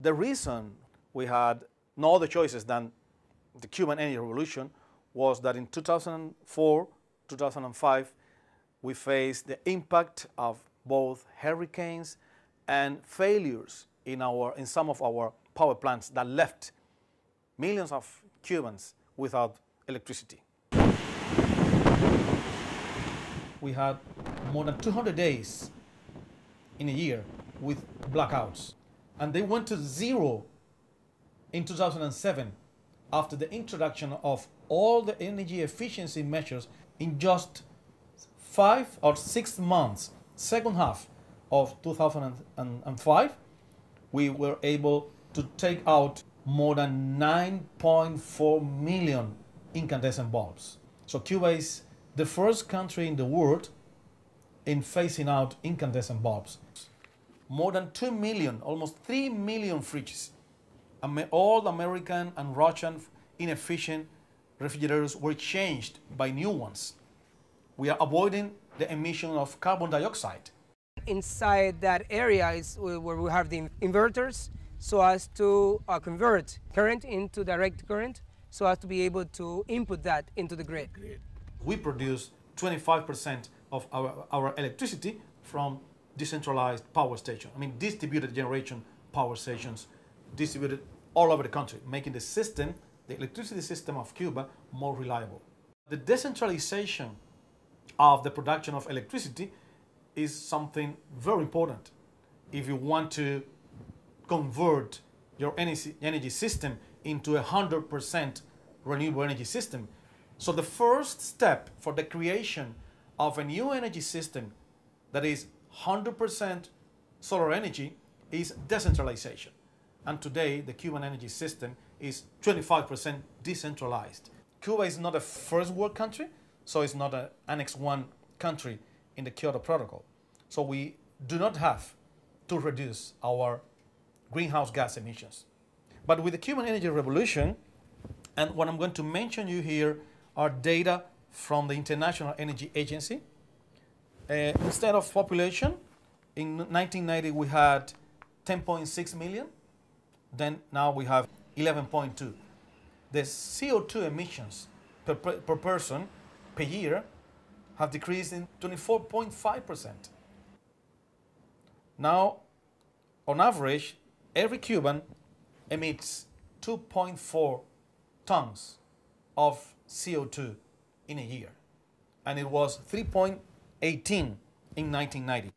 The reason we had no other choices than the Cuban energy revolution was that in 2004, 2005, we faced the impact of both hurricanes and failures in some of our power plants that left millions of Cubans without electricity. We had more than 200 days in a year with blackouts, and they went to zero in 2007 after the introduction of all the energy efficiency measures in just 5 or 6 months. Second half of 2005, we were able to take out more than 9.4 million incandescent bulbs. So Cuba is the first country in the world in phasing out incandescent bulbs. More than 2 million, almost 3 million fridges. All American and Russian inefficient refrigerators were changed by new ones. We are avoiding the emission of carbon dioxide. Inside that area is where we have the inverters, so as to convert current into direct current, so as to be able to input that into the grid. We produce 25% of our electricity from decentralized power stations. I mean, distributed generation power stations distributed all over the country, making the system, the electricity system of Cuba, more reliable. The decentralization of the production of electricity is something very important if you want to convert your energy system into 100% renewable energy system. So the first step for the creation of a new energy system that is 100% solar energy is decentralization. And today, the Cuban energy system is 25% decentralized. Cuba is not a first world country, so it's not an Annex 1 country in the Kyoto Protocol. So we do not have to reduce our greenhouse gas emissions. But with the Cuban energy revolution, and what I'm going to mention you here are data from the International Energy Agency. Instead of population, in 1990 we had 10.6 million. Then now we have 11.2. The CO2 emissions per person per year have decreased in 24.5%. Now, on average, every Cuban emits 2.4 tons of CO2 in a year, and it was 3.18 in 1990.